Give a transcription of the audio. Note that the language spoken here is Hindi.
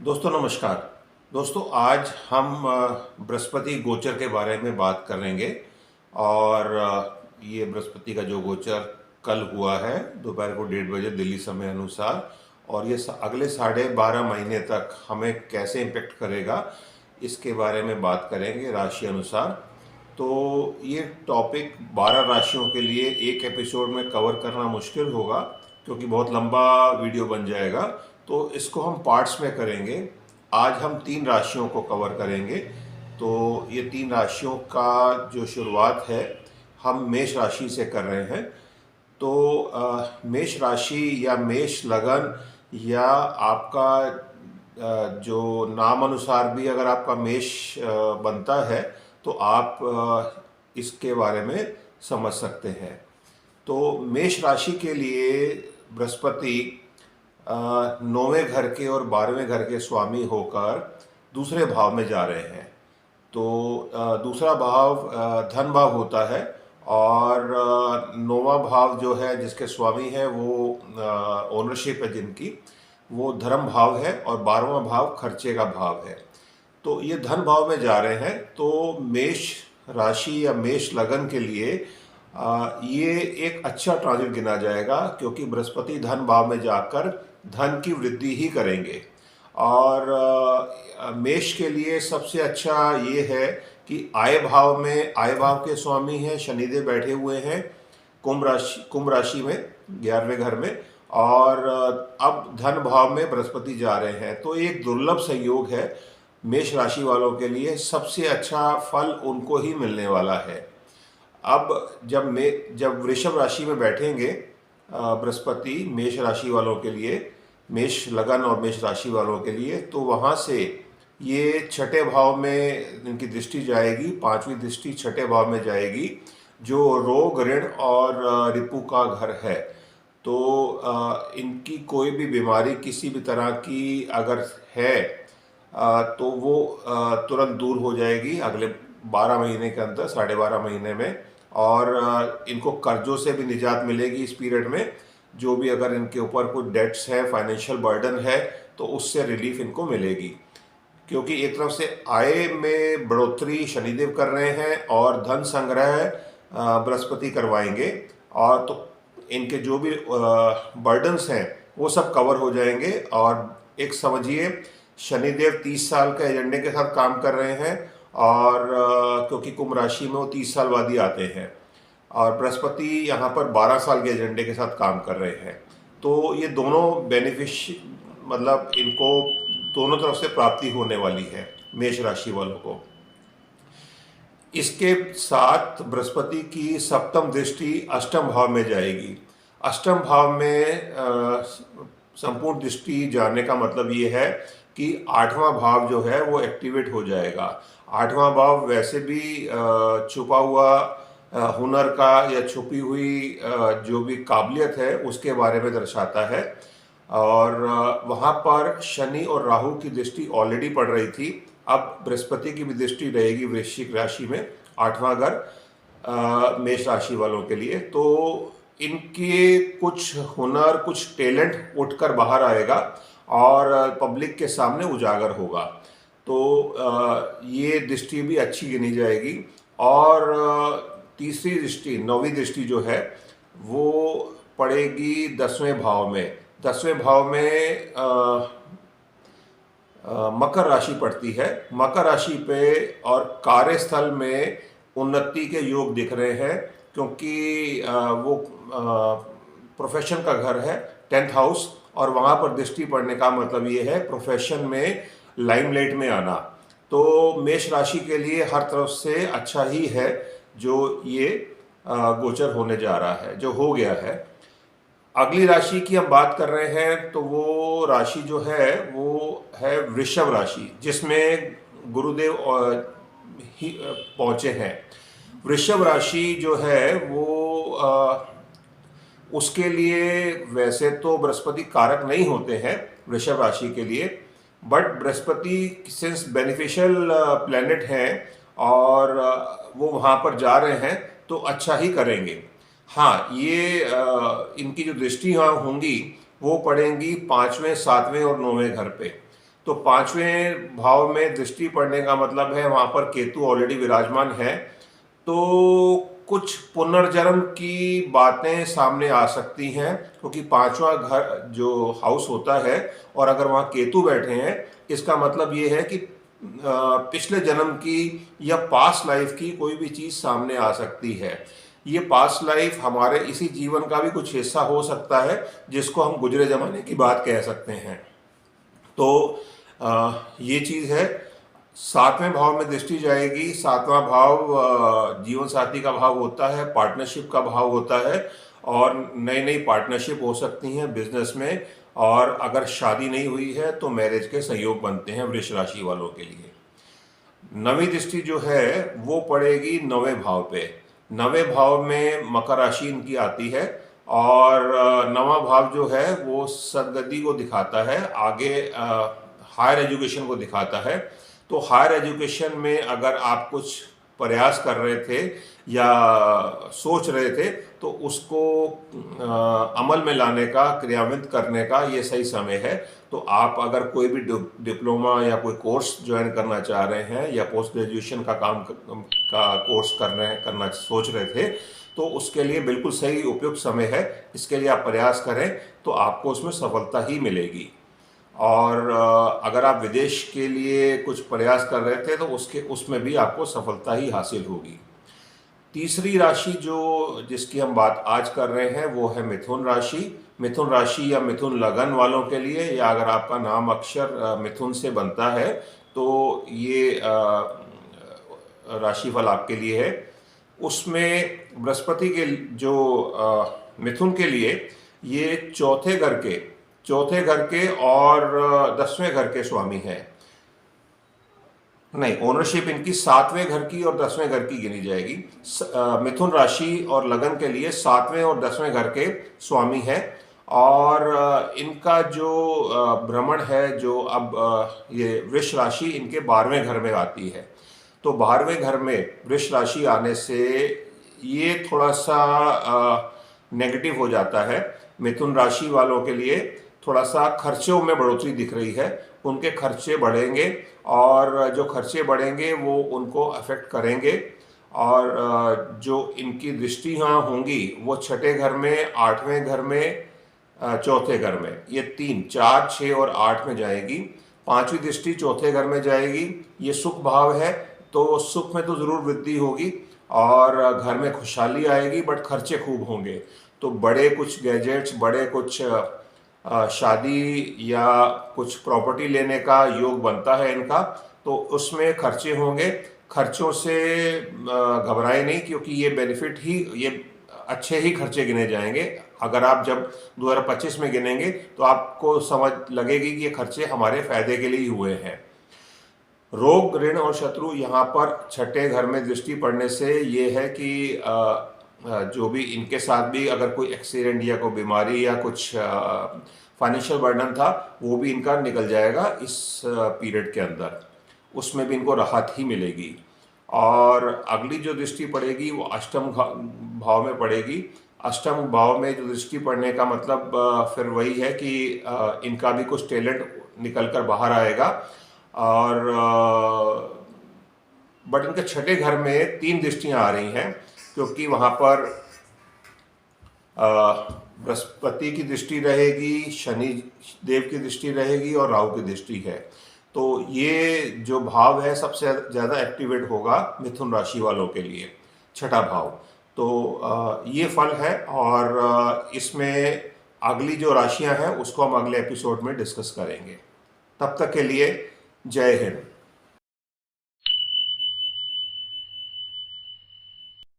दोस्तों नमस्कार। दोस्तों आज हम बृहस्पति गोचर के बारे में बात करेंगे और ये बृहस्पति का जो गोचर कल हुआ है दोपहर को 1:30 बजे दिल्ली समय अनुसार, और ये अगले 12.5 महीने तक हमें कैसे इम्पेक्ट करेगा इसके बारे में बात करेंगे राशि अनुसार। तो ये टॉपिक 12 राशियों के लिए एक एपिसोड में कवर करना मुश्किल होगा क्योंकि बहुत लंबा वीडियो बन जाएगा, तो इसको हम पार्ट्स में करेंगे। आज हम 3 राशियों को कवर करेंगे। तो ये 3 राशियों का जो शुरुआत है हम मेष राशि से कर रहे हैं। तो मेष राशि या मेष लगन या आपका जो नाम अनुसार भी अगर आपका मेष बनता है तो आप इसके बारे में समझ सकते हैं। तो मेष राशि के लिए बृहस्पति 9वें घर के और 12वें घर के स्वामी होकर दूसरे भाव में जा रहे हैं। तो दूसरा भाव धन भाव होता है और 9वां भाव जो है जिसके स्वामी है वो ओनरशिप है जिनकी, वो धर्म भाव है और 12वां भाव खर्चे का भाव है। तो ये धन भाव में जा रहे हैं। तो मेष राशि या मेष लगन के लिए ये एक अच्छा ट्रांजिट गिना जाएगा क्योंकि बृहस्पति धन भाव में जाकर धन की वृद्धि ही करेंगे। और मेष के लिए सबसे अच्छा ये है कि आय भाव के स्वामी हैं शनिदेव बैठे हुए हैं कुंभ राशि में 11वें घर में, और अब धन भाव में बृहस्पति जा रहे हैं। तो एक दुर्लभ संयोग है मेष राशि वालों के लिए, सबसे अच्छा फल उनको ही मिलने वाला है। अब जब वृषभ राशि में बैठेंगे बृहस्पति मेष राशि वालों के लिए, मेष लगन और मेष राशि वालों के लिए, तो वहाँ से ये छठे भाव में इनकी दृष्टि जाएगी, 5वीं दृष्टि छठे भाव में जाएगी जो रोग ऋण और रिपु का घर है। तो इनकी कोई भी बीमारी किसी भी तरह की अगर है तो वो तुरंत दूर हो जाएगी अगले 12 महीने के अंदर, 12.5 महीने में। और इनको कर्जों से भी निजात मिलेगी इस पीरियड में। जो भी अगर इनके ऊपर कुछ डेट्स है, फाइनेंशियल बर्डन है, तो उससे रिलीफ इनको मिलेगी क्योंकि एक तरफ से आय में बढ़ोतरी शनिदेव कर रहे हैं और धन संग्रह बृहस्पति करवाएंगे, और तो इनके जो भी बर्डन्स हैं वो सब कवर हो जाएंगे। और एक समझिए शनिदेव 30 साल के एजेंडे के साथ काम कर रहे हैं, और क्योंकि कुंभ राशि में वो 30 साल बाद ही आते हैं, और बृहस्पति यहाँ पर 12 साल के एजेंडे के साथ काम कर रहे हैं। तो ये दोनों मतलब इनको दोनों तरफ से प्राप्ति होने वाली है मेष राशि वालों को। इसके साथ बृहस्पति की सप्तम दृष्टि अष्टम भाव में जाएगी। अष्टम भाव में संपूर्ण दृष्टि जाने का मतलब ये है कि 8वां भाव जो है वो एक्टिवेट हो जाएगा। 8वां भाव वैसे भी छुपा हुआ हुनर का या छुपी हुई जो भी काबिलियत है उसके बारे में दर्शाता है, और वहाँ पर शनि और राहु की दृष्टि ऑलरेडी पड़ रही थी। अब बृहस्पति की भी दृष्टि रहेगी वृश्चिक राशि में, 8वां घर मेष राशि वालों के लिए। तो इनके कुछ हुनर, कुछ टैलेंट उठकर बाहर आएगा और पब्लिक के सामने उजागर होगा। तो ये दृष्टि भी अच्छी गिनी जाएगी। और तीसरी दृष्टि, 9वीं दृष्टि जो है वो पड़ेगी 10वें भाव में। 10वें भाव में मकर राशि पड़ती है। मकर राशि पे और कार्यस्थल में उन्नति के योग दिख रहे हैं क्योंकि वो प्रोफेशन का घर है 10th हाउस, और वहाँ पर दृष्टि पड़ने का मतलब ये है प्रोफेशन में लाइमलाइट में आना। तो मेष राशि के लिए हर तरफ से अच्छा ही है जो ये गोचर होने जा रहा है, जो हो गया है। अगली राशि की हम बात कर रहे हैं तो वो राशि जो है वो है वृषभ राशि, जिसमें गुरुदेव ही पहुँचे हैं। वृषभ राशि जो है वो उसके लिए वैसे तो बृहस्पति कारक नहीं होते हैं वृषभ राशि के लिए, but Brihaspati since beneficial planet हैं और वो वहाँ पर जा रहे हैं तो अच्छा ही करेंगे। हाँ, ये इनकी जो दृष्टि यहाँ होंगी वो पड़ेंगी 5वें, 7वें और 9वें घर पे। तो पांचवें भाव में दृष्टि पड़ने का मतलब है वहां पर केतु ऑलरेडी विराजमान है, तो कुछ पुनर्जन्म की बातें सामने आ सकती हैं, क्योंकि पांचवा घर जो हाउस होता है और अगर वहाँ केतु बैठे हैं, इसका मतलब ये है कि पिछले जन्म की या पास्ट लाइफ की कोई भी चीज़ सामने आ सकती है। ये पास्ट लाइफ हमारे इसी जीवन का भी कुछ हिस्सा हो सकता है, जिसको हम गुजरे जमाने की बात कह सकते हैं। तो ये चीज़ है। सातवें भाव में दृष्टि जाएगी। सातवां भाव जीवन साथी का भाव होता है, पार्टनरशिप का भाव होता है, और नई नई पार्टनरशिप हो सकती हैं बिजनेस में, और अगर शादी नहीं हुई है तो मैरिज के सहयोग बनते हैं वृष राशि वालों के लिए। नवी दृष्टि जो है वो पड़ेगी नवें भाव पे। नवें भाव में मकर राशि इनकी आती है, और नवा भाव जो है वो सदगति को दिखाता है, आगे हायर एजुकेशन को दिखाता है। तो हायर एजुकेशन में अगर आप कुछ प्रयास कर रहे थे या सोच रहे थे, तो उसको अमल में लाने का, क्रियान्वित करने का ये सही समय है। तो आप अगर कोई भी डिप्लोमा या कोई कोर्स ज्वाइन करना चाह रहे हैं, या पोस्ट ग्रेजुएशन का कोर्स करना सोच रहे थे, तो उसके लिए बिल्कुल सही उपयुक्त समय है। इसके लिए आप प्रयास करें तो आपको उसमें सफलता ही मिलेगी। और अगर आप विदेश के लिए कुछ प्रयास कर रहे थे, तो उसमें भी आपको सफलता ही हासिल होगी। तीसरी राशि जिसकी हम बात आज कर रहे हैं वो है मिथुन राशि। मिथुन राशि या मिथुन लगन वालों के लिए, या अगर आपका नाम अक्षर मिथुन से बनता है, तो ये राशिफल आपके लिए है। उसमें बृहस्पति के जो मिथुन के लिए ये चौथे घर के और 10वें घर के स्वामी हैं। नहीं, ओनरशिप इनकी 7वें घर की और 10वें घर की गिनी जाएगी। मिथुन राशि और लगन के लिए 7वें और 10वें घर के स्वामी हैं, और इनका जो भ्रमण है, जो अब ये वृष राशि इनके 12वें घर में आती है। तो 12वें घर में वृष राशि आने से ये थोड़ा सा नेगेटिव हो जाता है। मिथुन राशि वालों के लिए थोड़ा सा खर्चों में बढ़ोतरी दिख रही है। उनके खर्चे बढ़ेंगे, और जो खर्चे बढ़ेंगे वो उनको अफेक्ट करेंगे। और जो इनकी दृष्टियाँ होंगी वो छठे घर में, 8वें घर में, चौथे घर में, ये 3, 4, 6 और 8 में जाएगी। 5वीं दृष्टि चौथे घर में जाएगी। ये सुख भाव है, तो सुख में तो ज़रूर वृद्धि होगी और घर में खुशहाली आएगी, बट खर्चे खूब होंगे। तो बड़े कुछ गैजेट्स, बड़े कुछ शादी या कुछ प्रॉपर्टी लेने का योग बनता है इनका, तो उसमें खर्चे होंगे। खर्चों से घबराए नहीं, क्योंकि ये बेनिफिट ही, ये अच्छे ही खर्चे गिने जाएंगे। अगर आप जब 2025 में गिनेंगे तो आपको समझ लगेगी कि ये खर्चे हमारे फायदे के लिए ही हुए हैं। रोग, ऋण और शत्रु यहाँ पर छठे घर में दृष्टि पड़ने से ये है कि जो भी इनके साथ भी अगर कोई एक्सीडेंट या कोई बीमारी या कुछ फाइनेंशियल बर्डन था, वो भी इनका निकल जाएगा इस पीरियड के अंदर। उसमें भी इनको राहत ही मिलेगी। और अगली जो दृष्टि पड़ेगी वो अष्टम भाव में पड़ेगी। अष्टम भाव में जो दृष्टि पड़ने का मतलब फिर वही है कि इनका भी कुछ टैलेंट निकल कर बाहर आएगा। और बट इनके छठे घर में 3 दृष्टियां आ रही हैं, क्योंकि वहाँ पर बृहस्पति की दृष्टि रहेगी, शनि देव की दृष्टि रहेगी और राहु की दृष्टि है। तो ये जो भाव है सबसे ज़्यादा एक्टिवेट होगा मिथुन राशि वालों के लिए, छठा भाव। तो ये फल है, और इसमें अगली जो राशियां हैं उसको हम अगले एपिसोड में डिस्कस करेंगे। तब तक के लिए जय हिंद।